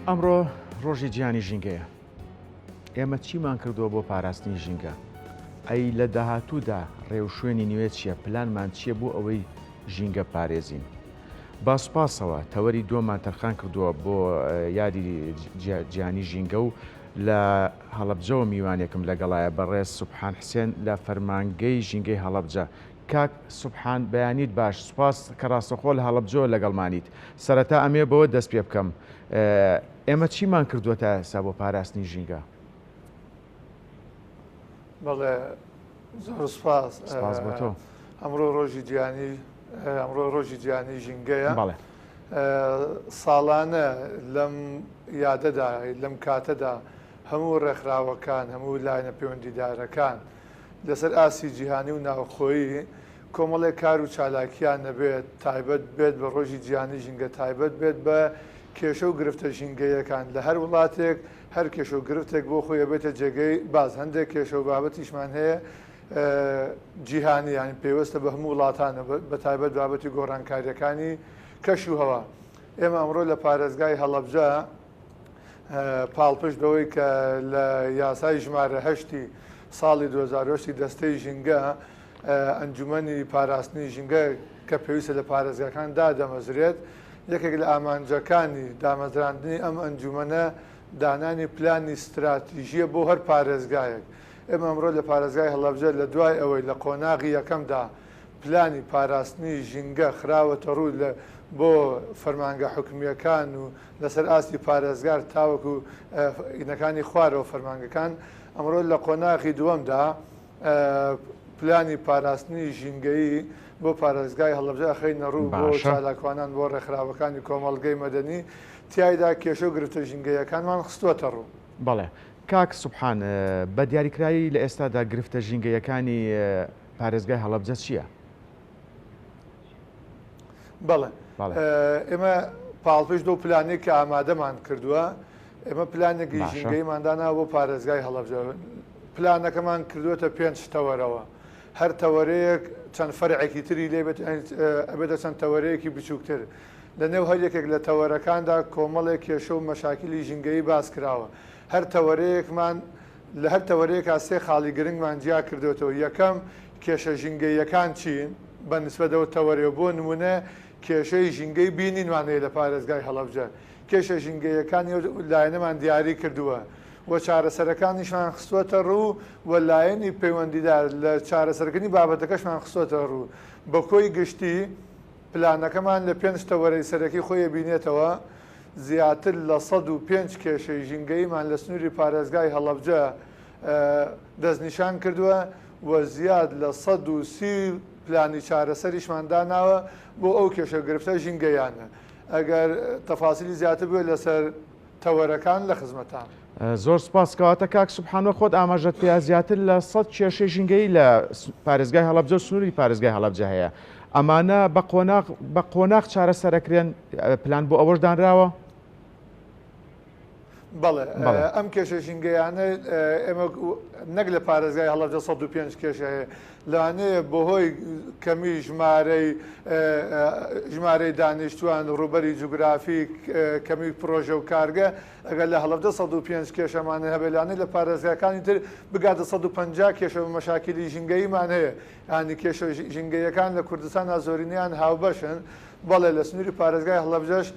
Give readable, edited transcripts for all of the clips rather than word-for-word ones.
ئەمڕۆ ڕۆژی جیهانی ژینگەیە. ئێمە چیمان کردووە بۆ پاراستنی ژینگە؟ ئەی لە داهاتوودا ڕێوشوێنی نوێ چییە؟ پلانمان چییە بۆ ئەوەی ژینگە پارێزین؟ باسپاسەوە تەوەری دۆمان تەرخان کردووە بۆ یادی جیهانی ژینگە و لە هەڵەبجەوە میوانێکم لەگەڵایە بەڕێز سوبحان حسێن لە فەرمانگەی ژینگەی هەڵەبجە. کاک سوبحان بەیانیت باش، سوپاس کە ڕاستەخۆ لە هەڵەبجەوە لەگەڵمانیت. سەرەتا ئەمێ بەوە دەست پێ بکەم، ئێمە چیمان کردووە تا ئێستا بۆ پاراستنی ژینگە؟ بەڵێ زۆر سپاس بۆ تۆ. ئەمڕۆ ڕۆژی جیهانی ژینگەیە. بەڵێ ساڵانە لەم یادەدا لەم کاتەدا هەموو ڕێکخراوەکان هەموو لایەنە پەیوەندیدارەکان لەسەر ئاسی جیهانی و ناوخۆیی کۆمەڵێک کار و چالاکیان نەبێت تایبەت بێت بە ڕۆژی جیهانی ژینگە، تایبەت بێت بە کێشە و گرفتە ژینگەیەکان لە هەر وڵاتێک هەر کێشە و گرفتێک بۆ خۆی بێتە جێگەی باز هەندێک کێشە و بابەتیشمان هەیە جیهانی، ینی پێوەستە بە هەموو وڵاتانە بە تایبەت بابەتی گۆڕانکاریەکانی کەش و هەوا. ئێمە ئەمڕۆ لە پارێزگای هەڵەبجە پاڵپشتەوەی کە لە یاسای ژمارە هەشتی ساڵی 2008 دەستەی ژینگە ئەنجومەنی پاراستنی ژینگە کە پێویستە لە پارێزگاکان دادەمەزرێت، یەکێک لە ئامانجەکانی دامەزراندنی ئەم ئەنجومەنە دانانی پلانی استراتیژیە بۆ هەر پارێزگایەک. ئێمە ئەمڕۆ لە پارێزگای هەڵەبجە لە دوای ئەوەی لە قۆناغی یەکەمدا پلانی پاراستنی ژینگە خراوەتە ڕوو بۆ فەرمانگە حکومیەکان و لەسەر ئاستی پارێزگار تاوەکو ئینەکانی خوارەوە فەرمانگەکان، ئەمڕۆ لە قۆناغی دووەمدا پلانی پاراستنی ژینگەیی بۆ پارێزگای هەڵەبجە ئەخەینە ڕوو بۆ چالاکوانان بۆ ڕێکخراوەکانی کۆمەڵگەی مەدەنی، تیایدا کێشە و گرفتە ژینگەیەکانمان خستووەتە ڕوو. بەڵێ کاک سوبحان، بە دیاریکراوی لە ئێستادا گرفتە ژینگەیەکانی پارێزگای هەڵەبجە چییە؟ بەڵێ ئێمە پاڵپشت و پلانێک کە ئامادەمان کردووە، ئێمە پلانێکی ژینگەیمانداناوە بۆ پارێزگای هەڵەبجە. پلانەکەمان کردوێتە 5 تەوەرەوە، هەر تەوەرەیەک چەند فەرعێکی تری لێبێت ئەبێتە چەند تەوەرەیەکی بچووکتر. لە نێو هەر یەکێک لە تەوەرەکاندا کۆمەڵێک کێشە و مەشاکلی ژینگەیی باس کراوە. هەر تەوەرەیەکمان لە هەر تەوەرەیەکا سێ خاڵی گرنگمان جیا کردوێتەوە. یەکەم کێشە ژینگەیەکان چین بە نسبەتەوە تەوەرێ، بۆ نمونە کێشەی ژینگەی بینینوانەیە لە پارێزگای هەڵەبجە، کێشە ژینگەیەکانی لایەنەمان دیاری کردووە و چارەسەرەکانیشمان خستوەتە ڕوو و لایەنی پەیوەندیدار لە چارەسەرکردنی بابەتەکەشمان خستوەتە ڕوو. بە کۆی گشتی پلانەکەمان لە 5 تەوەرەی سەرەکی خۆی بینێتەوە، زیاتر لە 105 کێشەی ژینگەیمان لە سنووری پارێزگای هەڵەبجە دەستنیشان کردووە و زیاد لە 130 پلانی چارەسەریشمان داناوە بۆ ئەو کێشە گرفتە ژینگەیانە. ئەگەر تەفاسیلی زیاتر بووە لەسەر تەوەرەکان لە خزمەتان. زۆر سپاسکەواتە کاک سوبحانەوە، خۆت ئاماژەت پێ زیاتر لە 100 کێشەی ژینگەی لە پارێزگای هەڵەبجە و سنووری پارێزگای هەڵەبجە هەیە. ئەمانە بە قۆناغ چارەسەرەکرێن، پلان بۆ ئەوەش دانراوە؟ بەڵێ ئەم کێشە ژینگەیانە ئێمە نەک لە پارێزگای هەڵەبجە 105 کێشە هەیە، لەوانەیە بەهۆی کەمی ژمارەی دانیشتوان، ڕوبەری جوگرافیک، کەمی پرۆژە و کارگە، ئەگەر لە هەڵەبجە 105 کێشەمانە هەبێلانەی لە پارێزگاکانی تر بگاتە 150 کێشە و مەشاکلی ژینگەییمان هەیە. ینی کێشە ژینگەیەکان لە کوردستان زۆرینیان هاوبەشن. بەڵێ لە سنووری پارێزگای هەڵەبجەش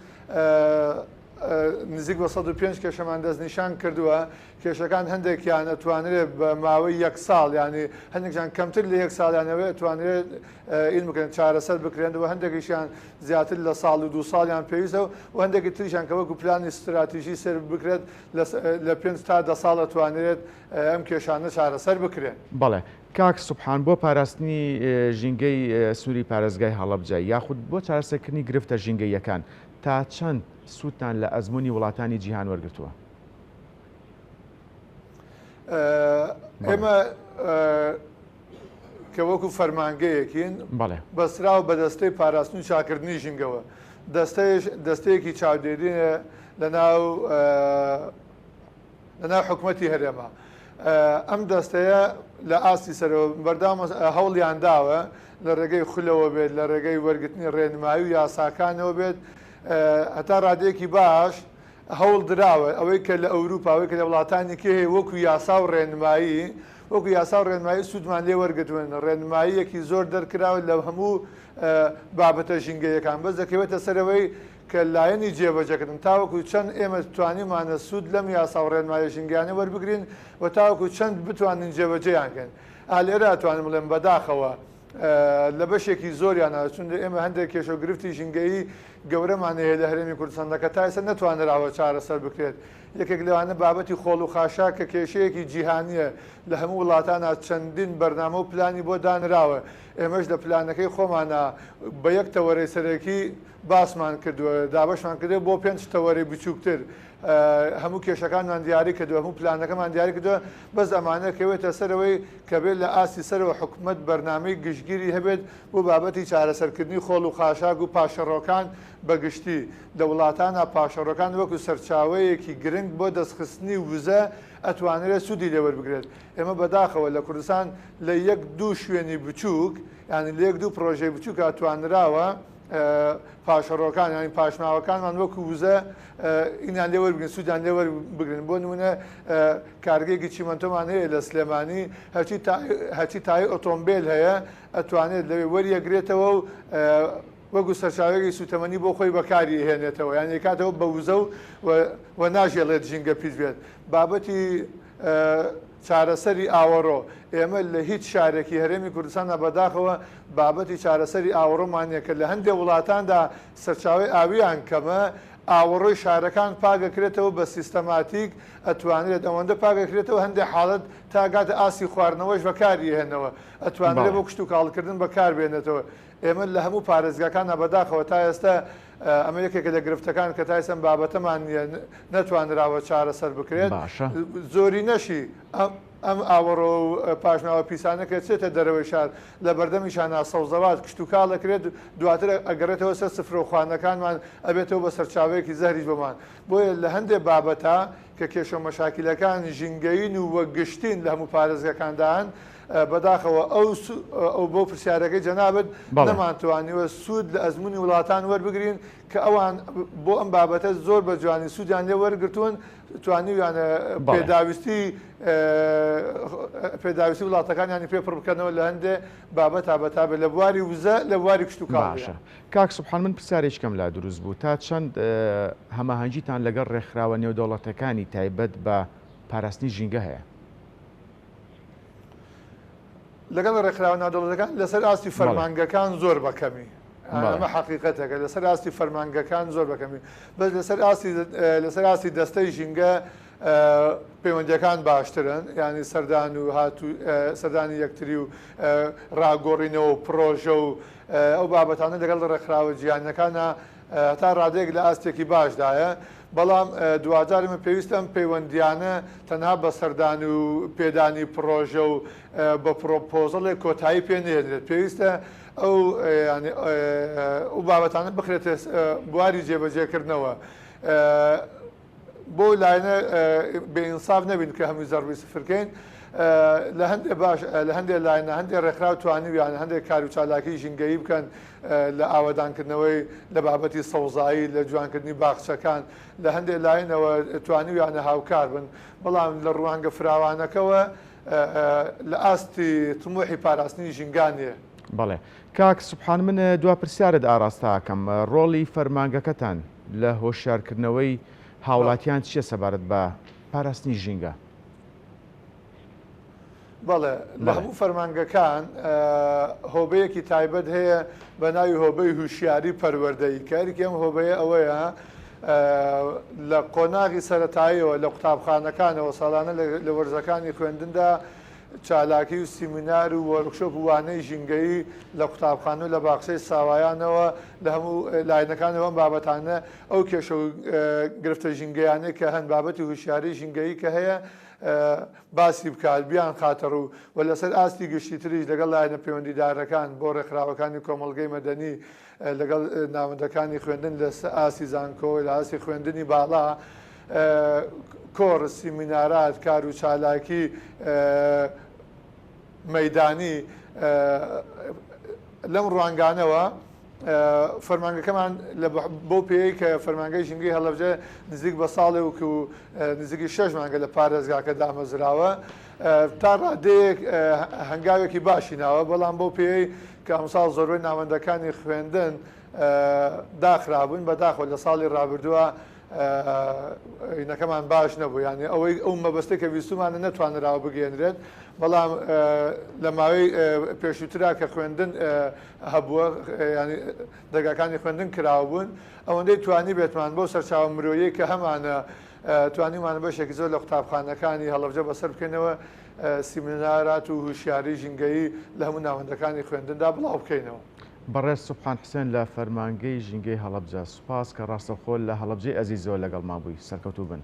نزیک بە 105 کێشەمان دەستنیشان کردووە. کێشەکان هەندێکیان ئەتوانرێت بە ماوەی 1 ساڵ، ینی هەندێکیان کەمتر لە 1 ساڵیانەوەی ئەتوانرێت ئیلم بکەن چارەسەر بکرێنەوە، هەندێکیشیان زیاتر لە ساڵ و 2 ساڵیان پێویستە و هەندێکی تریشان کە وەکو پلانی استراتیژی سەر بکرێت لە 5 تا 10 ساڵ ئەتوانرێت ئەم کێشانە چارەسەر بکرێن. بەڵێ کاک سوبحان، بۆ پاراستنی ژینگەی سنووری پارێزگای هەڵەبجە یاخود بۆ چارەسەرکردنی گرفتە ژینگەیەکان تا چەند سوودتان لە ئەزموونی وڵاتانی جیهان وەرگرتووە؟ ئێمە کە وەکو فەرمانگەیەکین بەسراو بە دەستەی پاراستنی و چاکردنی ژینگەوە، دەستەیەکی چاودێرینە لەناو حکوومەتی هەرێما. ئەم دەستەیە لە ئاستی سەرەوە بەردام هەوڵیان داوە لە ڕێگەی خولەوە بێت، لە ڕێگەی وەرگرتنی ڕێنمایی و یاساکانەوە بێت، هەتا ڕادەیەکی باش هەوڵ دراوە ئەوەی کە لە ئەوروپا ئەوەی کە لە وڵاتانی کێ هەیە وەکو یاسا و ڕێنمایی وەکو یاسا و ڕێنمایی سوودمان لێ وەرگتوێن ڕێنماییەکی زۆر دەرکراوە لە هەموو بابەتە ژینگەیەکان بەس دەکەوێتە سەرەوەی کە لایەنی جێبەجەکردن تاوەکو چەند ئێمە توانیمانە سوود لەم یاسا و ڕێنمایە ژینگیانە وەربگرین و تاوەکو چەند بتوانین جێبەجێیانکەن لێرە ئەتوانم بڵێم بەداخەوە لە بەشێکی زۆریانە چون ئێمە هەندێک کێشەگرفتی ژینگەیی گەورەمان هەیە لە هەرێمی کوردستانەکە تا ئێستا نەتوانراوە چارەسەر بکرێت یەکێک لەوانە بابەتی خۆڵ و خاشا کە کێشەیەکی جیهانیە لە هەموو وڵاتانە چەندین بەرنامە و پلانی بۆ دانراوە ئێمەش لە پلانەکەی خۆمانە بە یەک تەوەرەی سەرەکی باسمان کردووە دابشمان کردێت بۆ 5 تەوەرەی بچووکتر هەموو کێشەکانمان دیاری کردووە هەموو پلانەکەمان دیاری کردووە بەس ئەمانە کەوێتە سەرەوەی کە بێت لە ئاستی سەرەوە حکومت بەرنامەی گشتگیری هەبێت بۆ بابەتی چارەسەرکردنی خۆڵ و خاشاک و پاشەڕۆکان بەگشتی لە وڵاتانە پاشەڕۆکان وەکو سەرچاوەیەکی گرنگ بۆ دەستخستنی وزە ئەتوانرێت سوودی لێوەربگرێت ئێمە بەداخەوە لە کوردستان لە 1-2 شوێنی بچووک یعنی لە 1-2 پرۆژەی بچووک ئەتوانراوە پاشەڕۆکان ینی پاشماوەکانمان وەکو وزە ئینیان لێوەربگرن سوودیان لێوەربگرن بۆ نمونە کارگەیەکی چیمەنتۆمان هەیە لە سلێمانی هەرچی تای ئۆتۆمبیل هەیە ئەتوانێت لەوێ وەریەگرێتەوە و وەکو سەرچاوەیەکی سوتەمەنی بۆ خۆی بەکاری هێنێتەوە یان کاتەوە بە وزە و ناژێڵێت ژینگە پیس بێت بابەتی چارەسەری ئاوەڕۆ ئێمە لە هیچ شارێکی هەرێمی کوردستانە بەداخەوە بابەتی چارەسەری ئاوەڕۆمانیە کە لە هەندێک وڵاتاندا سەرچاوی ئاویان کەمە ئاوەڕۆی شارەکان پاگەکرێتەوە بە سیستەماتیک ئەتوانرێت ئەوەندە پاگەکرێتەوە هەندێک حاڵەت تاگاتە ئاسی خواردنەوەش بەکاری هێنەوە ئەتوانرێت بۆ کشت و کاڵکردن بەکار بێنێتەوە ئێمە لە هەموو پارێزگاکانە بەداخەوە تا ئێستا ئەمە یەکێکە لە گرفتەکان کە تایسم بابەتەمان نەتوانراوە چارەسەر بکرێت زۆری نەشی ئەم ئاوەڕۆ و پاشماوە پیسانەکە چێتە دەرەوەی شار لە بەردەمیشانە سەوزەوات کشت و کاڵەکرێت دواتر ئەگەڕێتەوە سەر سفرۆخوانەکانمان ئەبێتەوە بە سەرچاوەیەکی زەهریش بمان بۆیە لە هەندێک بابەتە کە کێشە مەشاکیلەکان ژینگەین و وەگشتین لە هەموو پارێزگەکاندان بەداخەوە ئەو بۆ پرسیارەکەی جەنابەت نەمانتوانیوە سوود لە ئەزمموی وڵاتان وەربگرین کە ئەوان بۆ ئەم بابەتە زۆر بە جوانی سوودیان لێ وەرگتوون توانیویانە پێداویستی وڵاتەکانیانی پێ پڕبکەنەوە لە هەندێ بابەت تابەتابێت لە بواری وزە لە بواری کشت و کاڵ. کاک سوبحان من پرسیارێکم لا دروست بوو تا چەند هەماهەنگیتان لەگەڵ ڕێکخراوە نێودەوڵەتەکانی تایبەت بە پاراستنی ژینگە هەیە؟ لەگەڵ ڕێکخراوە ناودەوڵەتەکان لەسەر ئاستی فەرمانگەکان زۆر بەکەمی ئەمە حقیقەتەکە لەسەر ئاستی فەرمانگەکان زۆر بەکەمی بەس لەسەر ئاستی دەستەی ژینگە پەیوەندیەکان باشترن ینی سەردان و سەردانی یەکتری و ڕاگۆڕینەوە و پرۆژە و ئەو بابەتانە لەگەڵ ڕێکخراوە جیهانیەکانە تا ڕادەیەک لە ئاستێکی باشدایە بەڵام دوجار من پێویستم پەیوەندیانە تەنها بە سەردان و پێدانی پرۆژە و بە پرۆپۆزڵێک کۆتایی پێ نێنێت پێویستە ئەو بابەتانە بخرێتە بواری جێبەجێکردنەوە بۆ لایەنە بێئینساف نەبین کە هەمووی زەڕبی سفرکەین لە هەندێک لایەنە هەندێک ڕێکخراو توانیویان هەندێک کار و چالاکی ژینگەیی بکەن لە ئاوەدانکردنەوەی لە بابەتی سەوزایی لە جوانکردنی باخچەکان لە هەندێک لایەنەوە توانیویانە هاوکار بن بەڵام لە ڕوانگە فراوانەکەەوە لە ئاستی تموحی پاراستنی ژینگانیە. بەڵێ کاک سوبحان من دوا پرسیارت ئاراستاکەم ڕۆڵی فەرمانگەکەتان لە هۆشیارکردنەوەی هاوڵاتیان چیە سەبارەت بە پاراستنی ژینگە؟ بەڵێ لە هەموو فەرمانگەکان هۆبەیەکی تایبەت هەیە بە ناوی هۆبەی هوشیاری پەروەردەیی کارێکی ئەم هۆبەیە ئەوەیە لە قۆناغی سەرەتاییەوە لە قوتابخانەکانەوە ساڵانە لە وەرزەکانی خوێندندا چالاکی و سیمینار و وەرکشۆپ وانەی ژینگەیی لە قوتابخانە و لە باخچەی ساوایانەوە لە هەموو لاینەکانەوە بابەتانە ئەو کێشە و گرفتە ژینگەیانەی کە هەند بابەتی هوشیاری ژینگەیی کە هەیە باسی بکات بیان خاتەڕ و لەسەر ئاستی گشتی تریش لەگەڵ لایەنە پەیوەندیدارەکان بۆ ڕێکخراوەکانی کۆمەڵگەی مەدەنی لەگەڵ ناوەندەکانی خوێندن لە ئاسی زانکۆ لە ئاسی خوێندنی باڵا کۆڕ سیمینارات کار و چالاکی مەیدانی لەم ڕوانگانەوە فەرمانگەکەمان بۆ پێی کە فەرمانگەی ژینگەی هەڵەبجە نزیک بە ساڵێ و نزیکی 6 مانگە لە پارێزگاکە دامەزراوە تا ڕادەیەک هەنگاوێکی باشی ناوە بەڵام بۆ پێی کە ئەمساڵ زۆربەی ناوەندەکانی خوێندن داخرابوون بەداخۆ لە ساڵی ڕابردووە عینەکەمان باش نەبوو ینی ئەوەی ئەو مەبەستەی کە ویستمانە نەتوانراوە بگەێنرێت بەڵام لە ماوەی پێشووترا کە خوێندن هەبووە ینی دەرگاکانی خوێندن کراوە بوون ئەوەندەی توانی بێتمان بۆ سەرچاوە مرۆیی کە هەمانە توانیمانە بەشێکی زۆر لە قوتابخانەکانی هەڵەبجە بەسەر بکەینەوە سیمینارات و هوشیاری ژینگەیی لە هەموو ناوەندەکانی خوێندندا بڵاو بکەینەوە. بەڕێز سوبحان حسێن لە فەرمانگەی ژینگەی هەڵەبجە سوپاس کە ڕاستەخۆ لە هەڵەبجەی ئەزیزەوە لەگەڵ ما بووی سەرکەوتوو بن.